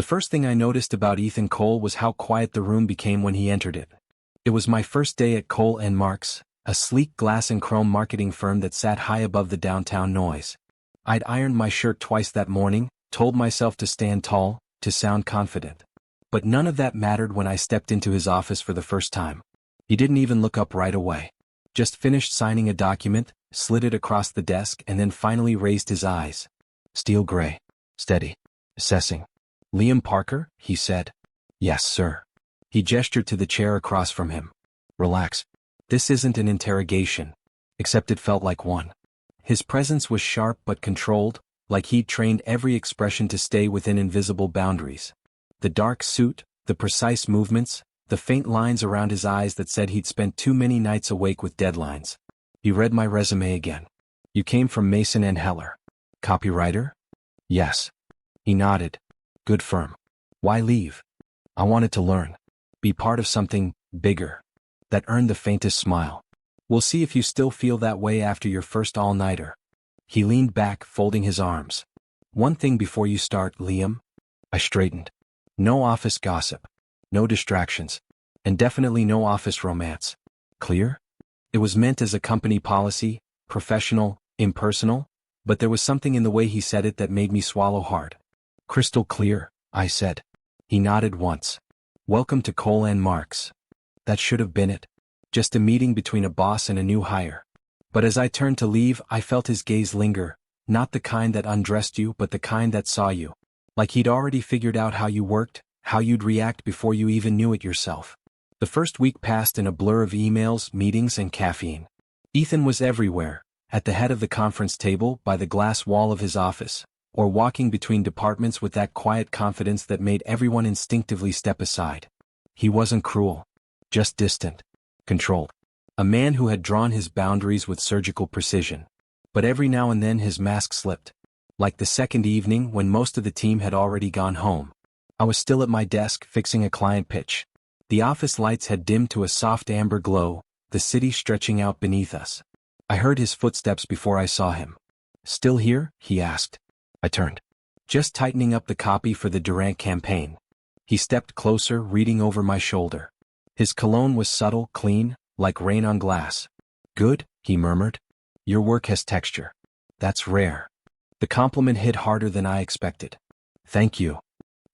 The first thing I noticed about Ethan Cole was how quiet the room became when he entered it. It was my first day at Cole & Marks, a sleek glass and chrome marketing firm that sat high above the downtown noise. I'd ironed my shirt twice that morning, told myself to stand tall, to sound confident. But none of that mattered when I stepped into his office for the first time. He didn't even look up right away. Just finished signing a document, slid it across the desk, and then finally raised his eyes. Steel gray. Steady. Assessing. "Liam Parker?" he said. "Yes, sir." He gestured to the chair across from him. "Relax. This isn't an interrogation." Except it felt like one. His presence was sharp but controlled, like he'd trained every expression to stay within invisible boundaries. The dark suit, the precise movements, the faint lines around his eyes that said he'd spent too many nights awake with deadlines. He read my resume again. "You came from Mason & Heller. Copywriter?" "Yes." He nodded. "Good firm. Why leave?" "I wanted to learn. Be part of something bigger." That earned the faintest smile. "We'll see if you still feel that way after your first all-nighter." He leaned back, folding his arms. "One thing before you start, Liam." I straightened. "No office gossip. No distractions. And definitely no office romance. Clear?" It was meant as a company policy, professional, impersonal, but there was something in the way he said it that made me swallow hard. "Crystal clear," I said. He nodded once. "Welcome to Cole & Marks." That should have been it. Just a meeting between a boss and a new hire. But as I turned to leave, I felt his gaze linger, not the kind that undressed you but the kind that saw you. Like he'd already figured out how you worked, how you'd react before you even knew it yourself. The first week passed in a blur of emails, meetings, and caffeine. Ethan was everywhere, at the head of the conference table, by the glass wall of his office, or walking between departments with that quiet confidence that made everyone instinctively step aside. He wasn't cruel. Just distant. Controlled. A man who had drawn his boundaries with surgical precision. But every now and then his mask slipped. Like the second evening when most of the team had already gone home. I was still at my desk fixing a client pitch. The office lights had dimmed to a soft amber glow, the city stretching out beneath us. I heard his footsteps before I saw him. "Still here?" he asked. I turned. "Just tightening up the copy for the Durant campaign." He stepped closer, reading over my shoulder. His cologne was subtle, clean, like rain on glass. "Good," he murmured. "Your work has texture. That's rare." The compliment hit harder than I expected. "Thank you."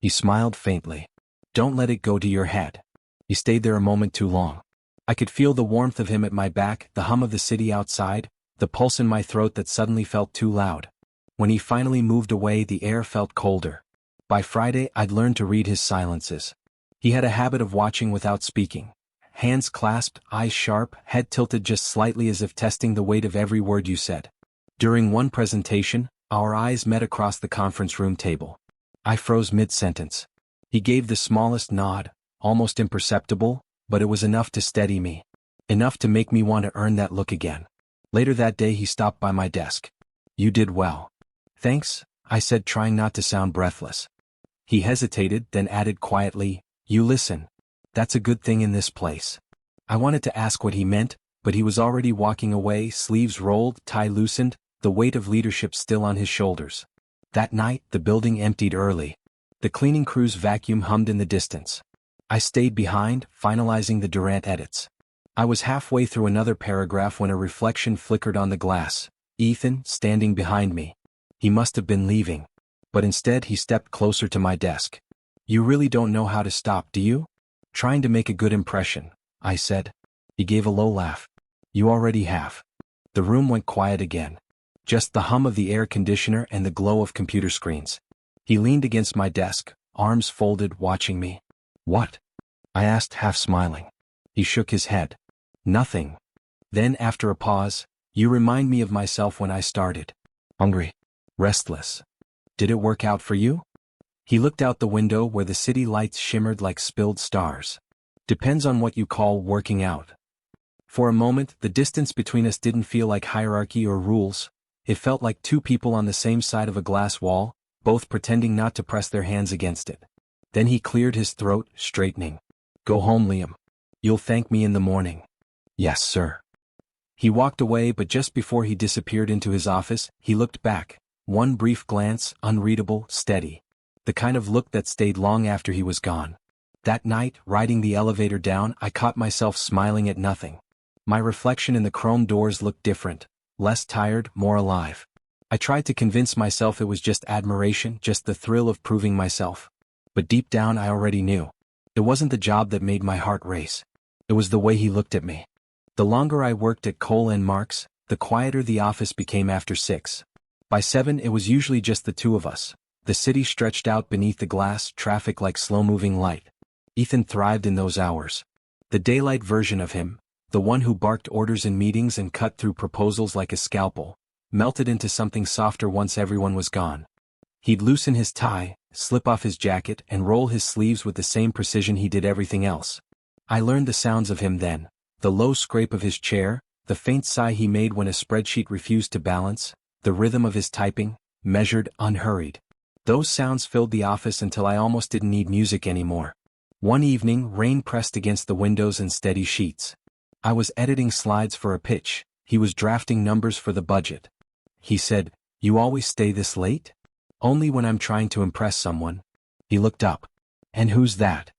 He smiled faintly. "Don't let it go to your head." He stayed there a moment too long. I could feel the warmth of him at my back, the hum of the city outside, the pulse in my throat that suddenly felt too loud. When he finally moved away, the air felt colder. By Friday, I'd learned to read his silences. He had a habit of watching without speaking. Hands clasped, eyes sharp, head tilted just slightly as if testing the weight of every word you said. During one presentation, our eyes met across the conference room table. I froze mid-sentence. He gave the smallest nod, almost imperceptible, but it was enough to steady me. Enough to make me want to earn that look again. Later that day he stopped by my desk. "You did well." "Thanks," I said, trying not to sound breathless. He hesitated, then added quietly, "You listen. That's a good thing in this place." I wanted to ask what he meant, but he was already walking away, sleeves rolled, tie loosened, the weight of leadership still on his shoulders. That night, the building emptied early. The cleaning crew's vacuum hummed in the distance. I stayed behind, finalizing the Durant edits. I was halfway through another paragraph when a reflection flickered on the glass. Ethan, standing behind me. He must have been leaving. But instead he stepped closer to my desk. "You really don't know how to stop, do you?" "Trying to make a good impression," I said. He gave a low laugh. "You already have." The room went quiet again. Just the hum of the air conditioner and the glow of computer screens. He leaned against my desk, arms folded, watching me. "What?" I asked, half smiling. He shook his head. "Nothing." Then, after a pause, "You remind me of myself when I started. Hungry. Restless. Did it work out for you?" He looked out the window where the city lights shimmered like spilled stars. "Depends on what you call working out." For a moment, the distance between us didn't feel like hierarchy or rules. It felt like two people on the same side of a glass wall, both pretending not to press their hands against it. Then he cleared his throat, straightening. "Go home, Liam. You'll thank me in the morning." "Yes, sir." He walked away, but just before he disappeared into his office, he looked back. One brief glance, unreadable, steady. the kind of look that stayed long after he was gone. That night, riding the elevator down, I caught myself smiling at nothing. My reflection in the chrome doors looked different, less tired, more alive. I tried to convince myself it was just admiration, just the thrill of proving myself. But deep down I already knew. It wasn't the job that made my heart race. It was the way he looked at me. The longer I worked at Cole and Marks, the quieter the office became after 6. By 7 it was usually just the two of us. The city stretched out beneath the glass, traffic like slow-moving light. Ethan thrived in those hours. The daylight version of him, the one who barked orders in meetings and cut through proposals like a scalpel, melted into something softer once everyone was gone. He'd loosen his tie, slip off his jacket, and roll his sleeves with the same precision he did everything else. I learned the sounds of him then, the low scrape of his chair, the faint sigh he made when a spreadsheet refused to balance, the rhythm of his typing, measured, unhurried. Those sounds filled the office until I almost didn't need music anymore. One evening, rain pressed against the windows in steady sheets. I was editing slides for a pitch. He was drafting numbers for the budget. He said, "You always stay this late?" "Only when I'm trying to impress someone." He looked up. "And who's that?"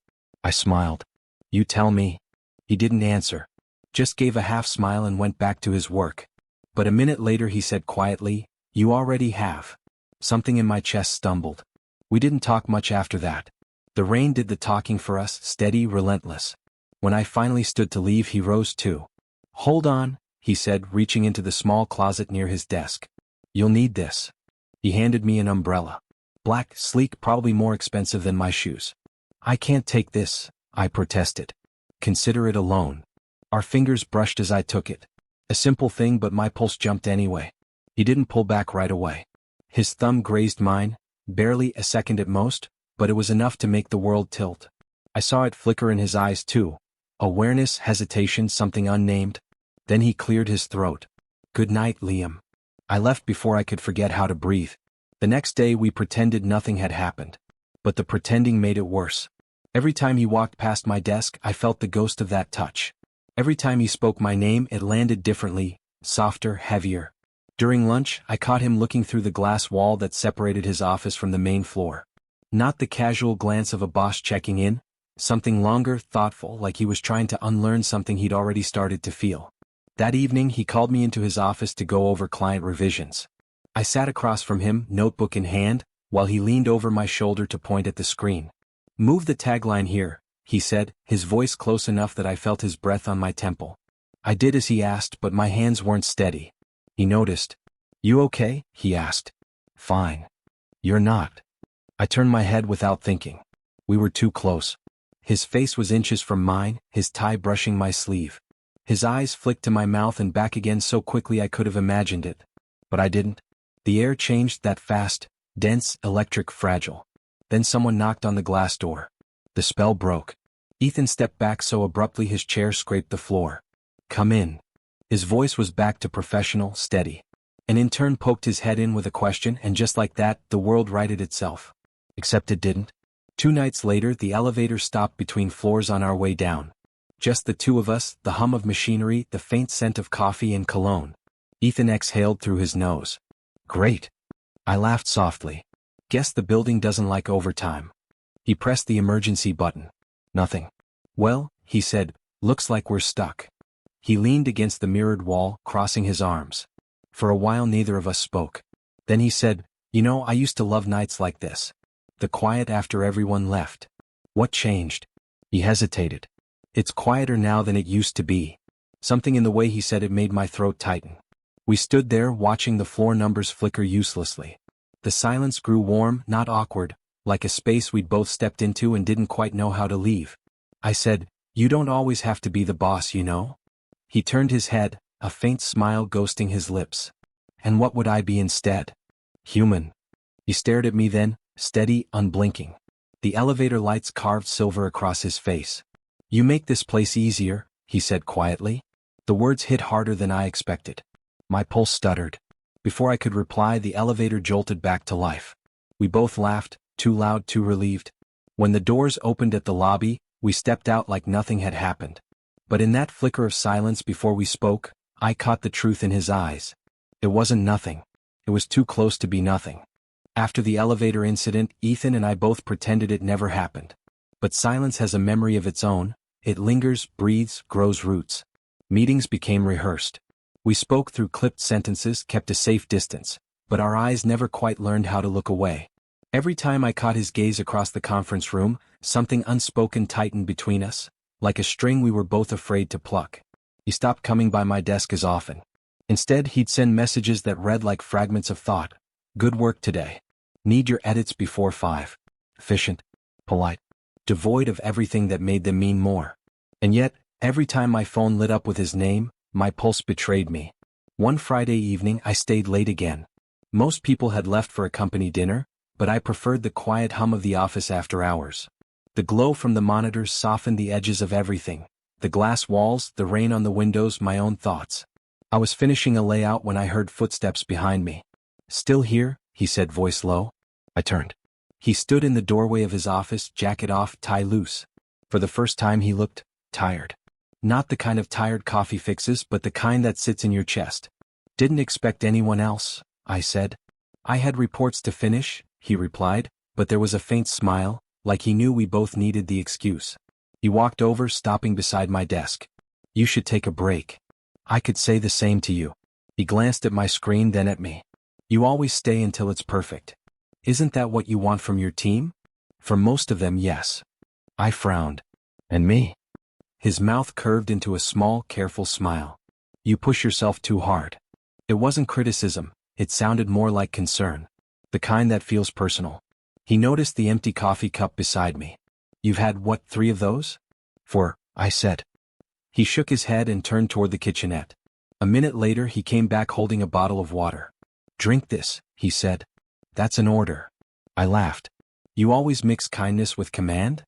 I smiled. "You tell me." He didn't answer. Just gave a half smile and went back to his work. But a minute later he said quietly, "You already have." Something in my chest stumbled. We didn't talk much after that. The rain did the talking for us, steady, relentless. When I finally stood to leave, he rose too. "Hold on," he said, reaching into the small closet near his desk. "You'll need this." He handed me an umbrella. Black, sleek, probably more expensive than my shoes. "I can't take this," I protested. "Consider it a loan." Our fingers brushed as I took it. A simple thing, but my pulse jumped anyway. He didn't pull back right away. His thumb grazed mine, barely a second at most, but it was enough to make the world tilt. I saw it flicker in his eyes too. Awareness, hesitation, something unnamed. Then he cleared his throat. "Good night, Liam." I left before I could forget how to breathe. The next day we pretended nothing had happened. But the pretending made it worse. Every time he walked past my desk, I felt the ghost of that touch. Every time he spoke my name, it landed differently, softer, heavier. During lunch, I caught him looking through the glass wall that separated his office from the main floor. Not the casual glance of a boss checking in, something longer, thoughtful, like he was trying to unlearn something he'd already started to feel. That evening he called me into his office to go over client revisions. I sat across from him, notebook in hand, while he leaned over my shoulder to point at the screen. "Move the tagline here," he said, his voice close enough that I felt his breath on my temple. I did as he asked, but my hands weren't steady. He noticed. "You okay?" he asked. "Fine." "You're not." I turned my head without thinking. We were too close. His face was inches from mine, his tie brushing my sleeve. His eyes flicked to my mouth and back again so quickly I could have imagined it. But I didn't. The air changed, that fast, dense, electric, fragile. Then someone knocked on the glass door. The spell broke. Ethan stepped back so abruptly his chair scraped the floor. "Come in." His voice was back to professional, steady. An intern poked his head in with a question, and just like that, the world righted itself. Except it didn't. 2 nights later, the elevator stopped between floors on our way down. Just the two of us, the hum of machinery, the faint scent of coffee and cologne. Ethan exhaled through his nose. "Great." I laughed softly. "Guess the building doesn't like overtime." He pressed the emergency button. "Nothing." "Well," he said, "looks like we're stuck." He leaned against the mirrored wall, crossing his arms. For a while neither of us spoke. Then he said, "You know, I used to love nights like this. The quiet after everyone left." "What changed?" He hesitated. "It's quieter now than it used to be." Something in the way he said it made my throat tighten. We stood there, watching the floor numbers flicker uselessly. The silence grew warm, not awkward, like a space we'd both stepped into and didn't quite know how to leave. I said, "You don't always have to be the boss, you know?" He turned his head, a faint smile ghosting his lips. "And what would I be instead?" "Human." He stared at me then, steady, unblinking. The elevator lights carved silver across his face. "You make this place easier," he said quietly. The words hit harder than I expected. My pulse stuttered. Before I could reply, the elevator jolted back to life. We both laughed, too loud, too relieved. When the doors opened at the lobby, we stepped out like nothing had happened. But in that flicker of silence before we spoke, I caught the truth in his eyes. It wasn't nothing. It was too close to be nothing. After the elevator incident, Ethan and I both pretended it never happened. But silence has a memory of its own. It lingers, breathes, grows roots. Meetings became rehearsed. We spoke through clipped sentences, kept a safe distance, but our eyes never quite learned how to look away. Every time I caught his gaze across the conference room, something unspoken tightened between us, like a string we were both afraid to pluck. He stopped coming by my desk as often. Instead, he'd send messages that read like fragments of thought. Good work today. Need your edits before 5. Efficient. Polite. Devoid of everything that made them mean more. And yet, every time my phone lit up with his name, my pulse betrayed me. One Friday evening I stayed late again. Most people had left for a company dinner, but I preferred the quiet hum of the office after hours. The glow from the monitors softened the edges of everything. The glass walls, the rain on the windows, my own thoughts. I was finishing a layout when I heard footsteps behind me. Still here? He said, voice low. I turned. He stood in the doorway of his office, jacket off, tie loose. For the first time he looked tired. Not the kind of tired coffee fixes, but the kind that sits in your chest. Didn't expect anyone else, I said. I had reports to finish, he replied, but there was a faint smile, like he knew we both needed the excuse. He walked over, stopping beside my desk. You should take a break. I could say the same to you. He glanced at my screen, then at me. You always stay until it's perfect. Isn't that what you want from your team? For most of them, yes. I frowned. And me? His mouth curved into a small, careful smile. You push yourself too hard. It wasn't criticism, it sounded more like concern. The kind that feels personal. He noticed the empty coffee cup beside me. You've had, what, 3 of those? 4, I said. He shook his head and turned toward the kitchenette. A minute later he came back holding a bottle of water. Drink this, he said. That's an order. I laughed. You always mix kindness with command?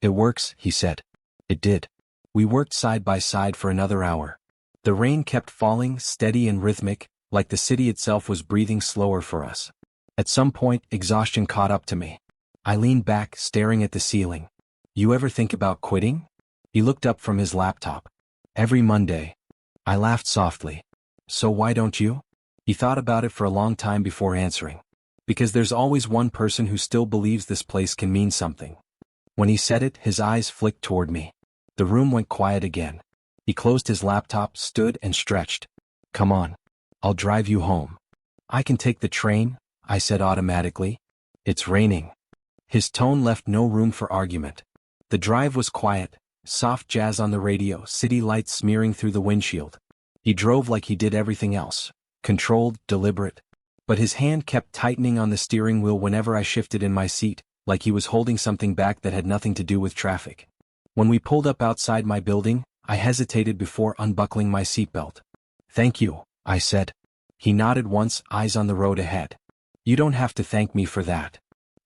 It works, he said. It did. We worked side by side for another hour. The rain kept falling, steady and rhythmic, like the city itself was breathing slower for us. At some point, exhaustion caught up to me. I leaned back, staring at the ceiling. You ever think about quitting? He looked up from his laptop. Every Monday. I laughed softly. So why don't you? He thought about it for a long time before answering. Because there's always one person who still believes this place can mean something. When he said it, his eyes flicked toward me. The room went quiet again. He closed his laptop, stood and stretched. Come on. I'll drive you home. I can take the train, I said automatically. It's raining. His tone left no room for argument. The drive was quiet, soft jazz on the radio, city lights smearing through the windshield. He drove like he did everything else. Controlled, deliberate. But his hand kept tightening on the steering wheel whenever I shifted in my seat, like he was holding something back that had nothing to do with traffic. When we pulled up outside my building, I hesitated before unbuckling my seatbelt. Thank you, I said. He nodded once, eyes on the road ahead. You don't have to thank me for that.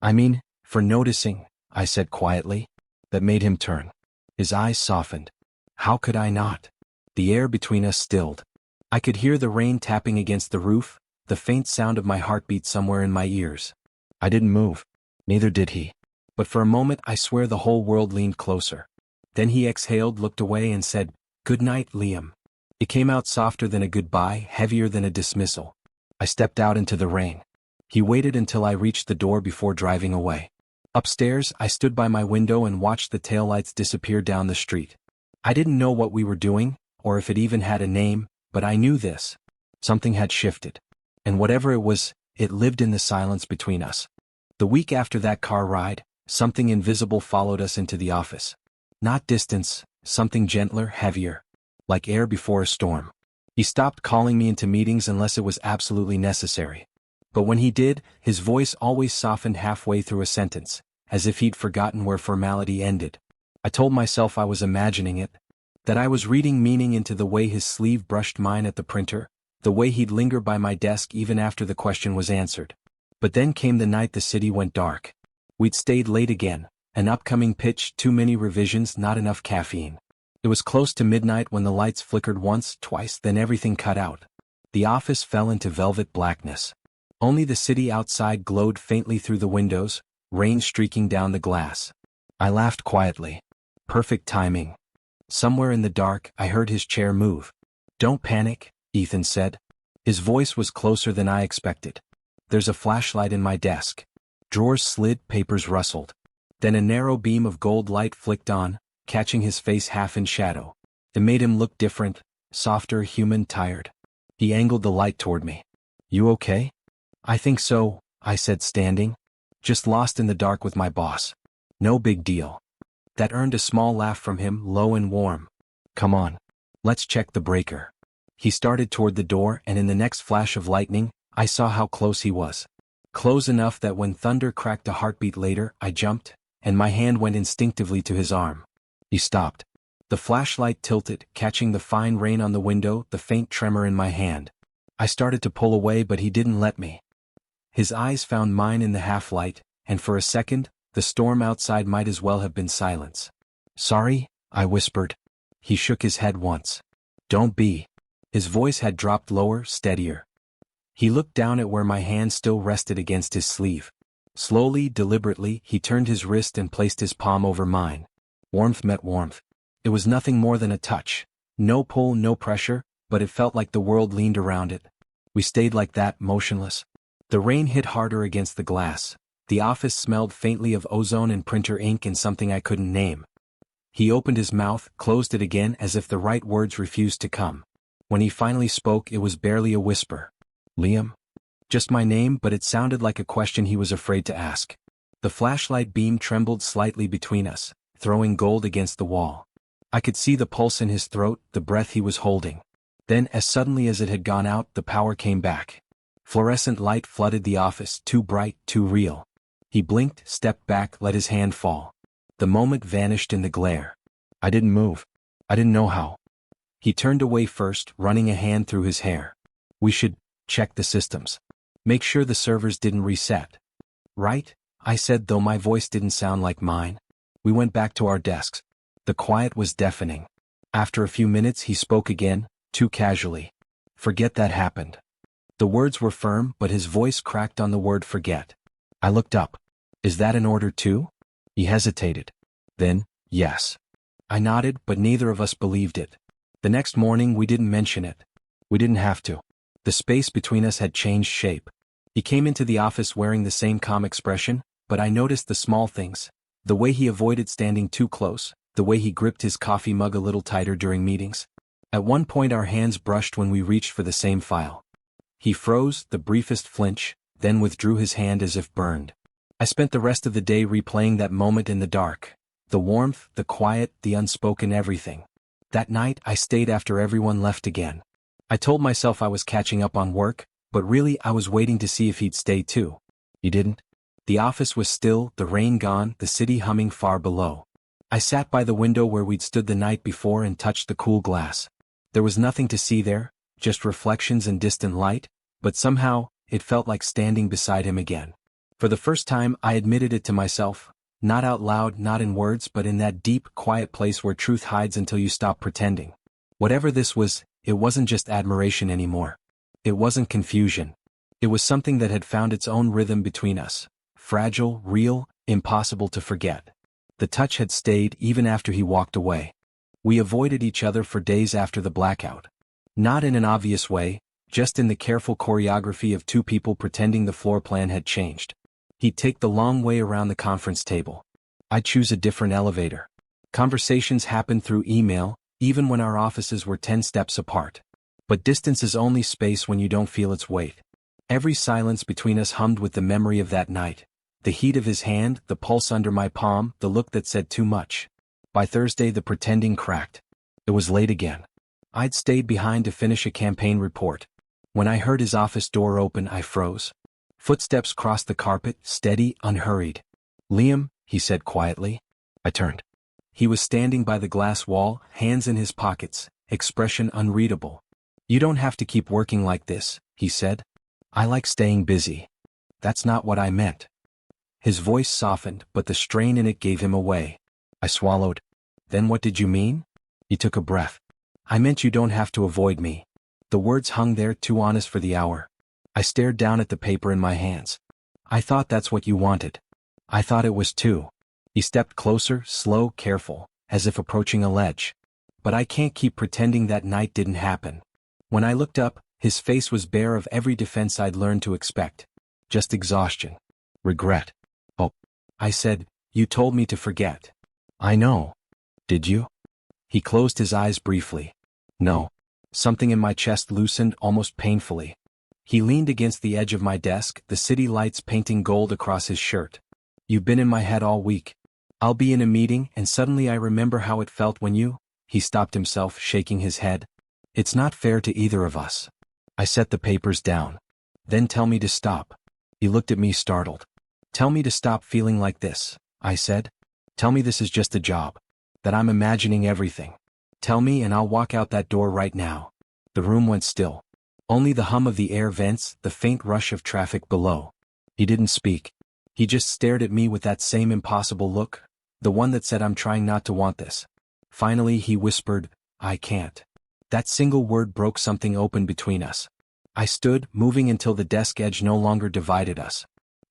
I mean, for noticing, I said quietly. That made him turn. His eyes softened. How could I not? The air between us stilled. I could hear the rain tapping against the roof, the faint sound of my heartbeat somewhere in my ears. I didn't move. Neither did he. But for a moment I swear the whole world leaned closer. Then he exhaled, looked away and said, Good night, Liam. It came out softer than a goodbye, heavier than a dismissal. I stepped out into the rain. He waited until I reached the door before driving away. Upstairs, I stood by my window and watched the taillights disappear down the street. I didn't know what we were doing, or if it even had a name, but I knew this. Something had shifted. And whatever it was, it lived in the silence between us. The week after that car ride, something invisible followed us into the office. Not distance, something gentler, heavier. Like air before a storm. He stopped calling me into meetings unless it was absolutely necessary. But when he did, his voice always softened halfway through a sentence, as if he'd forgotten where formality ended. I told myself I was imagining it. That I was reading meaning into the way his sleeve brushed mine at the printer, the way he'd linger by my desk even after the question was answered. But then came the night the city went dark. We'd stayed late again, an upcoming pitch, too many revisions, not enough caffeine. It was close to midnight when the lights flickered once, twice, then everything cut out. The office fell into velvet blackness. Only the city outside glowed faintly through the windows, rain streaking down the glass. I laughed quietly. Perfect timing. Somewhere in the dark, I heard his chair move. Don't panic, Ethan said. His voice was closer than I expected. There's a flashlight in my desk. Drawers slid, papers rustled. Then a narrow beam of gold light flicked on, catching his face half in shadow. It made him look different, softer, human, tired. He angled the light toward me. "You okay?" "I think so," I said, standing. "Just lost in the dark with my boss. No big deal." That earned a small laugh from him, low and warm. "Come on. Let's check the breaker." He started toward the door, and in the next flash of lightning, I saw how close he was. Close enough that when thunder cracked a heartbeat later, I jumped, and my hand went instinctively to his arm. He stopped. The flashlight tilted, catching the fine rain on the window, the faint tremor in my hand. I started to pull away, but he didn't let me. His eyes found mine in the half-light, and for a second, the storm outside might as well have been silence. "Sorry," I whispered. He shook his head once. "Don't be." His voice had dropped lower, steadier. He looked down at where my hand still rested against his sleeve. Slowly, deliberately, he turned his wrist and placed his palm over mine. Warmth met warmth. It was nothing more than a touch. No pull, no pressure, but it felt like the world leaned around it. We stayed like that, motionless. The rain hit harder against the glass. The office smelled faintly of ozone and printer ink and something I couldn't name. He opened his mouth, closed it again as if the right words refused to come. When he finally spoke, it was barely a whisper. "Liam?" Just my name, but it sounded like a question he was afraid to ask. The flashlight beam trembled slightly between us, throwing gold against the wall. I could see the pulse in his throat, the breath he was holding. Then, as suddenly as it had gone out, the power came back. Fluorescent light flooded the office, too bright, too real. He blinked, stepped back, let his hand fall. The moment vanished in the glare. I didn't move. I didn't know how. He turned away first, running a hand through his hair. "We should check the systems. Make sure the servers didn't reset." "Right?" I said, though my voice didn't sound like mine. We went back to our desks. The quiet was deafening. After a few minutes he spoke again, too casually. "Forget that happened." The words were firm, but his voice cracked on the word forget. I looked up. "Is that an order too?" He hesitated. Then, "Yes." I nodded, but neither of us believed it. The next morning we didn't mention it. We didn't have to. The space between us had changed shape. He came into the office wearing the same calm expression, but I noticed the small things. The way he avoided standing too close, the way he gripped his coffee mug a little tighter during meetings. At one point our hands brushed when we reached for the same file. He froze, the briefest flinch, then withdrew his hand as if burned. I spent the rest of the day replaying that moment in the dark. The warmth, the quiet, the unspoken everything. That night I stayed after everyone left again. I told myself I was catching up on work, but really I was waiting to see if he'd stay too. He didn't. The office was still, the rain gone, the city humming far below. I sat by the window where we'd stood the night before and touched the cool glass. There was nothing to see there, just reflections and distant light, but somehow, it felt like standing beside him again. For the first time I admitted it to myself, not out loud, not in words, but in that deep, quiet place where truth hides until you stop pretending. Whatever this was, it wasn't just admiration anymore. It wasn't confusion. It was something that had found its own rhythm between us. Fragile, real, impossible to forget. The touch had stayed even after he walked away. We avoided each other for days after the blackout. Not in an obvious way, just in the careful choreography of two people pretending the floor plan had changed. He'd take the long way around the conference table. I'd choose a different elevator. Conversations happened through email, even when our offices were 10 steps apart. But distance is only space when you don't feel its weight. Every silence between us hummed with the memory of that night. The heat of his hand, the pulse under my palm, the look that said too much. By Thursday the pretending cracked. It was late again. I'd stayed behind to finish a campaign report. When I heard his office door open, I froze. Footsteps crossed the carpet, steady, unhurried. "Liam," he said quietly. I turned. He was standing by the glass wall, hands in his pockets, expression unreadable. "You don't have to keep working like this," he said. "I like staying busy." "That's not what I meant." His voice softened, but the strain in it gave him away. I swallowed. "Then what did you mean?" He took a breath. "I meant you don't have to avoid me." The words hung there, too honest for the hour. I stared down at the paper in my hands. "I thought that's what you wanted." "I thought it was too." He stepped closer, slow, careful, as if approaching a ledge. "But I can't keep pretending that night didn't happen." When I looked up, his face was bare of every defense I'd learned to expect. Just exhaustion. Regret. Oh. I said, you told me to forget. I know. Did you? He closed his eyes briefly. No. Something in my chest loosened almost painfully. He leaned against the edge of my desk, the city lights painting gold across his shirt. You've been in my head all week. I'll be in a meeting and suddenly I remember how it felt when you... He stopped himself, shaking his head. It's not fair to either of us. I set the papers down. Then tell me to stop. He looked at me startled. Tell me to stop feeling like this, I said. Tell me this is just a job. That I'm imagining everything. Tell me and I'll walk out that door right now. The room went still. Only the hum of the air vents, the faint rush of traffic below. He didn't speak. He just stared at me with that same impossible look, the one that said I'm trying not to want this. Finally he whispered, I can't. That single word broke something open between us. I stood, moving until the desk edge no longer divided us.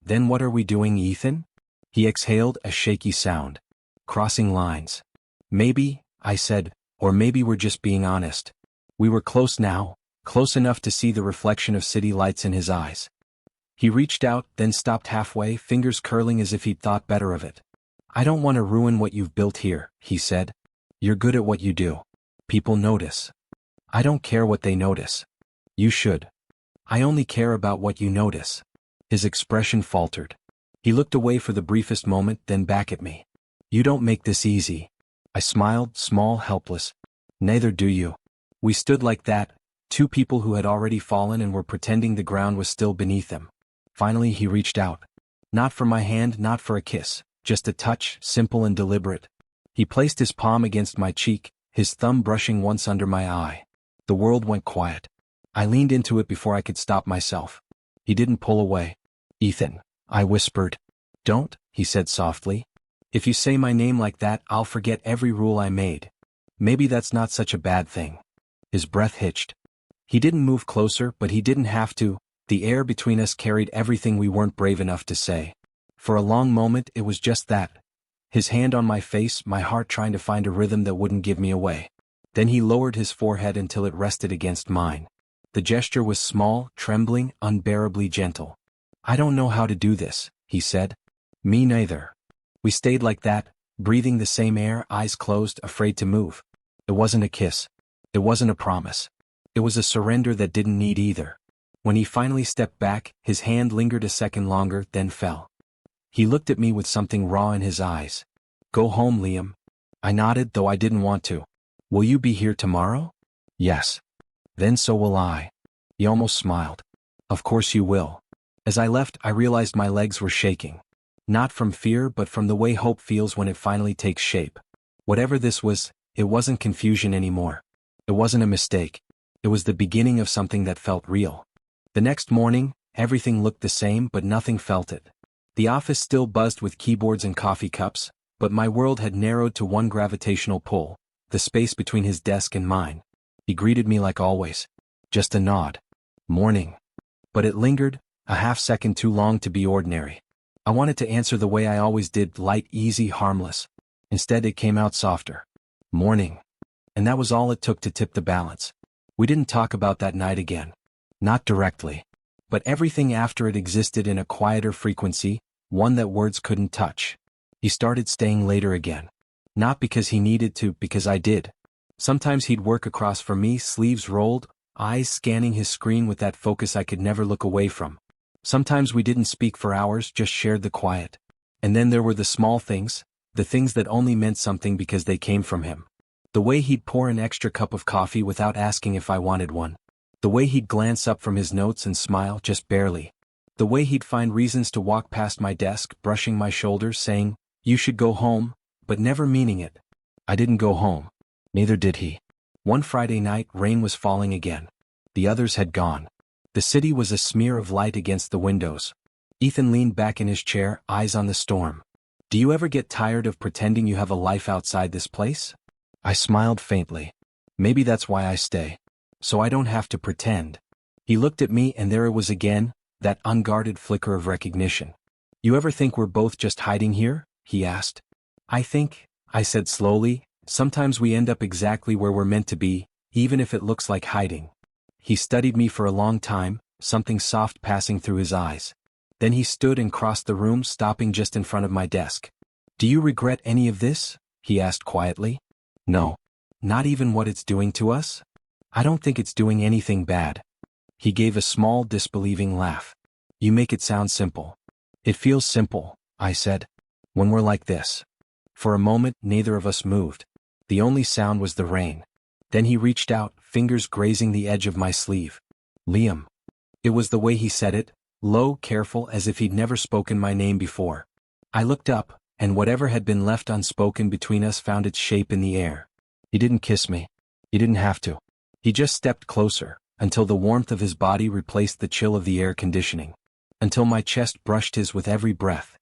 Then what are we doing, Ethan? He exhaled a shaky sound. Crossing lines. Maybe, I said, or maybe we're just being honest. We were close now, close enough to see the reflection of city lights in his eyes. He reached out, then stopped halfway, fingers curling as if he'd thought better of it. I don't want to ruin what you've built here, he said. You're good at what you do. People notice. I don't care what they notice. You should. I only care about what you notice. His expression faltered. He looked away for the briefest moment, then back at me. You don't make this easy. I smiled, small, helpless. Neither do you. We stood like that, two people who had already fallen and were pretending the ground was still beneath them. Finally he reached out. Not for my hand, not for a kiss, just a touch, simple and deliberate. He placed his palm against my cheek, his thumb brushing once under my eye. The world went quiet. I leaned into it before I could stop myself. He didn't pull away. Ethan, I whispered. Don't, he said softly. If you say my name like that, I'll forget every rule I made. Maybe that's not such a bad thing. His breath hitched. He didn't move closer, but he didn't have to. The air between us carried everything we weren't brave enough to say. For a long moment it was just that. His hand on my face, my heart trying to find a rhythm that wouldn't give me away. Then he lowered his forehead until it rested against mine. The gesture was small, trembling, unbearably gentle. I don't know how to do this, he said. Me neither. We stayed like that, breathing the same air, eyes closed, afraid to move. It wasn't a kiss. It wasn't a promise. It was a surrender that didn't need either. When he finally stepped back, his hand lingered a second longer, then fell. He looked at me with something raw in his eyes. Go home, Liam. I nodded, though I didn't want to. Will you be here tomorrow? Yes. Then so will I. He almost smiled. Of course you will. As I left, I realized my legs were shaking. Not from fear, but from the way hope feels when it finally takes shape. Whatever this was, it wasn't confusion anymore. It wasn't a mistake. It was the beginning of something that felt real. The next morning, everything looked the same, but nothing felt it. The office still buzzed with keyboards and coffee cups, but my world had narrowed to one gravitational pull, the space between his desk and mine. He greeted me like always. Just a nod. Morning. But it lingered, a half second too long to be ordinary. I wanted to answer the way I always did, light, easy, harmless. Instead it came out softer. Morning. And that was all it took to tip the balance. We didn't talk about that night again. Not directly. But everything after it existed in a quieter frequency, one that words couldn't touch. He started staying later again. Not because he needed to, because I did. Sometimes he'd work across from me, sleeves rolled, eyes scanning his screen with that focus I could never look away from. Sometimes we didn't speak for hours, just shared the quiet. And then there were the small things, the things that only meant something because they came from him. The way he'd pour an extra cup of coffee without asking if I wanted one. The way he'd glance up from his notes and smile, just barely. The way he'd find reasons to walk past my desk, brushing my shoulders, saying, "You should go home," but never meaning it. I didn't go home. Neither did he. One Friday night, rain was falling again. The others had gone. The city was a smear of light against the windows. Ethan leaned back in his chair, eyes on the storm. Do you ever get tired of pretending you have a life outside this place? I smiled faintly. Maybe that's why I stay. So I don't have to pretend. He looked at me and there it was again, that unguarded flicker of recognition. You ever think we're both just hiding here? He asked. I said slowly, sometimes we end up exactly where we're meant to be, even if it looks like hiding. He studied me for a long time, something soft passing through his eyes. Then he stood and crossed the room, stopping just in front of my desk. "Do you regret any of this?" he asked quietly. "No. Not even what it's doing to us? I don't think it's doing anything bad." He gave a small, disbelieving laugh. "You make it sound simple." "It feels simple," I said. "When we're like this." For a moment, neither of us moved. The only sound was the rain. Then he reached out, fingers grazing the edge of my sleeve. "Liam." It was the way he said it, low, careful, as if he'd never spoken my name before. I looked up, and whatever had been left unspoken between us found its shape in the air. He didn't kiss me. He didn't have to. He just stepped closer, until the warmth of his body replaced the chill of the air conditioning. Until my chest brushed his with every breath.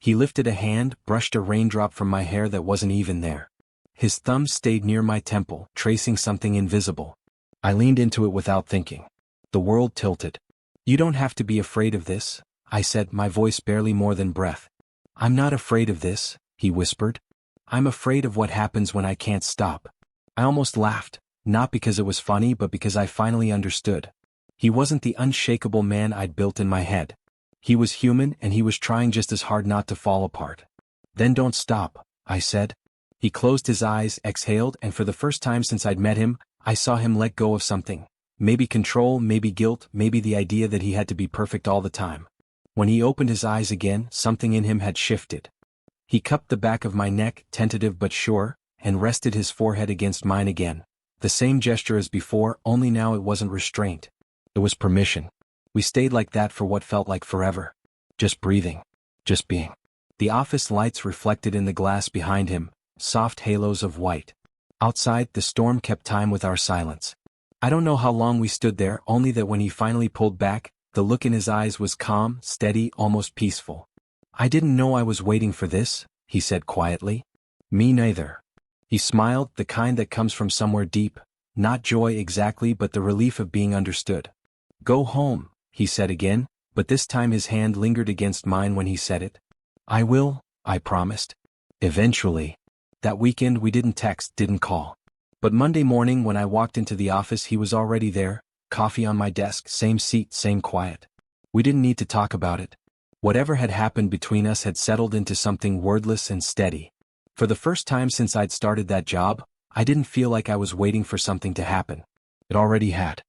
He lifted a hand, brushed a raindrop from my hair that wasn't even there. His thumb stayed near my temple, tracing something invisible. I leaned into it without thinking. The world tilted. "You don't have to be afraid of this," I said, my voice barely more than breath. "I'm not afraid of this," he whispered. "I'm afraid of what happens when I can't stop." I almost laughed, not because it was funny but because I finally understood. He wasn't the unshakable man I'd built in my head. He was human, and he was trying just as hard not to fall apart. "Then don't stop," I said. He closed his eyes, exhaled, and for the first time since I'd met him, I saw him let go of something. Maybe control, maybe guilt, maybe the idea that he had to be perfect all the time. When he opened his eyes again, something in him had shifted. He cupped the back of my neck, tentative but sure, and rested his forehead against mine again. The same gesture as before, only now it wasn't restraint. It was permission. We stayed like that for what felt like forever. Just breathing. Just being. The office lights reflected in the glass behind him, soft halos of white. Outside, the storm kept time with our silence. I don't know how long we stood there, only that when he finally pulled back, the look in his eyes was calm, steady, almost peaceful. "I didn't know I was waiting for this," he said quietly. "Me neither." He smiled, the kind that comes from somewhere deep, not joy exactly but the relief of being understood. "Go home," he said again, but this time his hand lingered against mine when he said it. "I will," I promised. Eventually. That weekend we didn't text, didn't call. But Monday morning when I walked into the office he was already there, coffee on my desk, same seat, same quiet. We didn't need to talk about it. Whatever had happened between us had settled into something wordless and steady. For the first time since I'd started that job, I didn't feel like I was waiting for something to happen. It already had.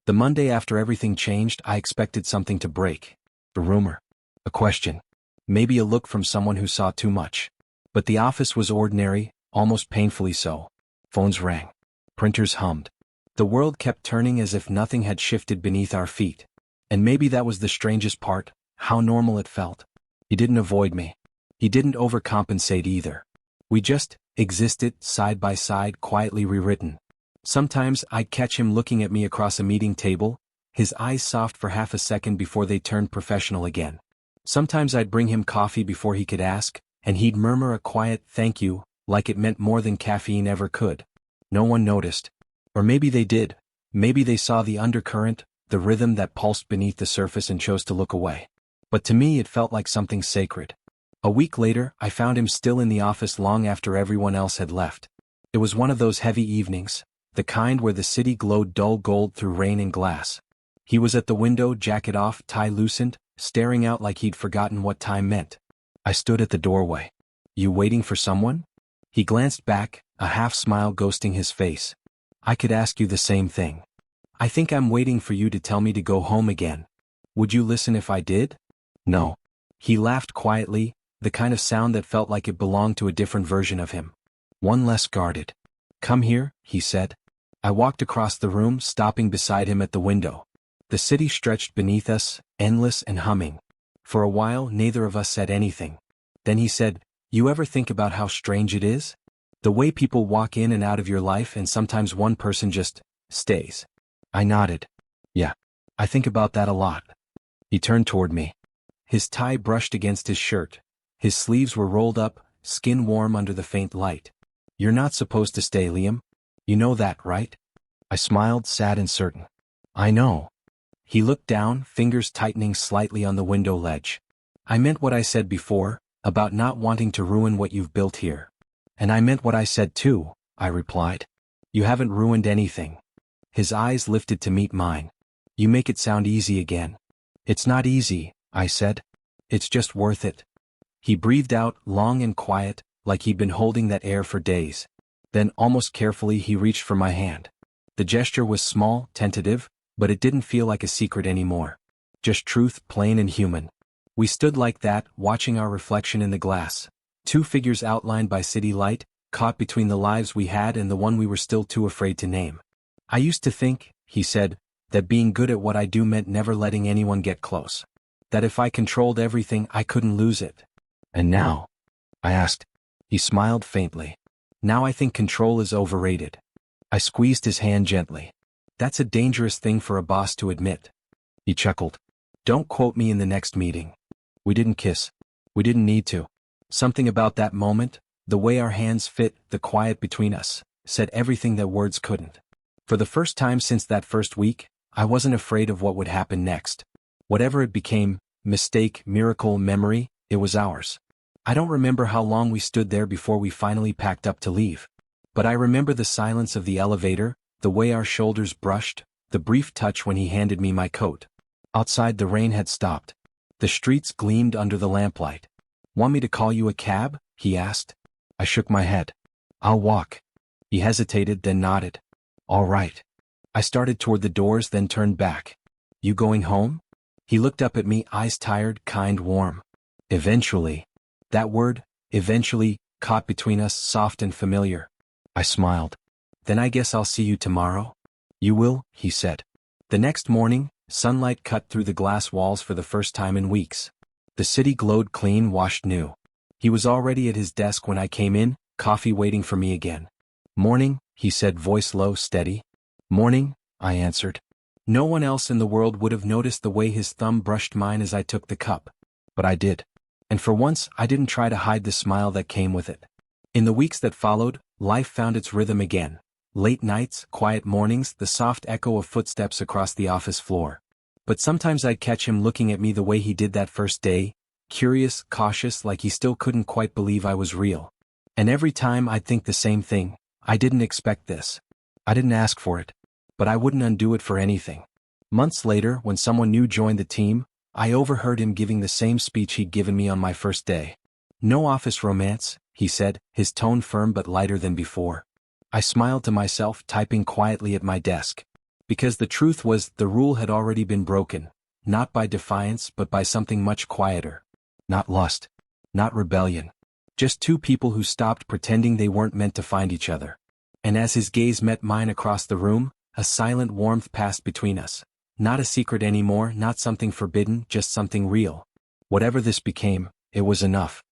The Monday after everything changed, I expected something to break. A rumor. A question. Maybe a look from someone who saw too much. But the office was ordinary, almost painfully so. Phones rang. Printers hummed. The world kept turning as if nothing had shifted beneath our feet. And maybe that was the strangest part, how normal it felt. He didn't avoid me. He didn't overcompensate either. We just existed, side by side, quietly rewritten. Sometimes I'd catch him looking at me across a meeting table, his eyes soft for half a second before they turned professional again. Sometimes I'd bring him coffee before he could ask, and he'd murmur a quiet "thank you," like it meant more than caffeine ever could. No one noticed. Or maybe they did. Maybe they saw the undercurrent, the rhythm that pulsed beneath the surface and chose to look away. But to me it felt like something sacred. A week later, I found him still in the office long after everyone else had left. It was one of those heavy evenings, the kind where the city glowed dull gold through rain and glass. He was at the window, jacket off, tie loosened, staring out like he'd forgotten what time meant. I stood at the doorway. "You waiting for someone?" He glanced back, a half-smile ghosting his face. "I could ask you the same thing. I think I'm waiting for you to tell me to go home again. Would you listen if I did?" "No." He laughed quietly, the kind of sound that felt like it belonged to a different version of him. One less guarded. "Come here," he said. I walked across the room, stopping beside him at the window. The city stretched beneath us, endless and humming. For a while, neither of us said anything. Then he said, "You ever think about how strange it is? The way people walk in and out of your life and sometimes one person just stays." I nodded. "Yeah. I think about that a lot." He turned toward me. His tie brushed against his shirt. His sleeves were rolled up, skin warm under the faint light. "You're not supposed to stay, Liam. You know that, right?" I smiled, sad and certain. "I know." He looked down, fingers tightening slightly on the window ledge. "I meant what I said before, about not wanting to ruin what you've built here." "And I meant what I said too," I replied. "You haven't ruined anything." His eyes lifted to meet mine. "You make it sound easy again." "It's not easy," I said. It's just worth it. He breathed out, long and quiet, like he'd been holding that air for days. Then, almost carefully, he reached for my hand. The gesture was small, tentative, but it didn't feel like a secret anymore. Just truth, plain and human. We stood like that, watching our reflection in the glass. Two figures outlined by city light, caught between the lives we had and the one we were still too afraid to name. I used to think, he said, that being good at what I do meant never letting anyone get close. That if I controlled everything, I couldn't lose it. And now? I asked. He smiled faintly. Now I think control is overrated. I squeezed his hand gently. That's a dangerous thing for a boss to admit. He chuckled. Don't quote me in the next meeting. We didn't kiss. We didn't need to. Something about that moment, the way our hands fit, the quiet between us, said everything that words couldn't. For the first time since that first week, I wasn't afraid of what would happen next. Whatever it became, mistake, miracle, memory, it was ours. I don't remember how long we stood there before we finally packed up to leave. But I remember the silence of the elevator, the way our shoulders brushed, the brief touch when he handed me my coat. Outside the rain had stopped. The streets gleamed under the lamplight. Want me to call you a cab? He asked. I shook my head. I'll walk. He hesitated, then nodded. All right. I started toward the doors, then turned back. You going home? He looked up at me, eyes tired, kind, warm. Eventually. That word, eventually, caught between us, soft and familiar. I smiled. Then I guess I'll see you tomorrow? You will, he said. The next morning, sunlight cut through the glass walls for the first time in weeks. The city glowed clean, washed new. He was already at his desk when I came in, coffee waiting for me again. Morning, he said, voice low, steady. Morning, I answered. No one else in the world would have noticed the way his thumb brushed mine as I took the cup. But I did. And for once, I didn't try to hide the smile that came with it. In the weeks that followed, life found its rhythm again. Late nights, quiet mornings, the soft echo of footsteps across the office floor. But sometimes I'd catch him looking at me the way he did that first day, curious, cautious, like he still couldn't quite believe I was real. And every time I'd think the same thing. I didn't expect this. I didn't ask for it. But I wouldn't undo it for anything. Months later, when someone new joined the team, I overheard him giving the same speech he'd given me on my first day. No office romance, he said, his tone firm but lighter than before. I smiled to myself, typing quietly at my desk. Because the truth was, the rule had already been broken. Not by defiance, but by something much quieter. Not lust. Not rebellion. Just two people who stopped pretending they weren't meant to find each other. And as his gaze met mine across the room, a silent warmth passed between us. Not a secret anymore, not something forbidden, just something real. Whatever this became, it was enough.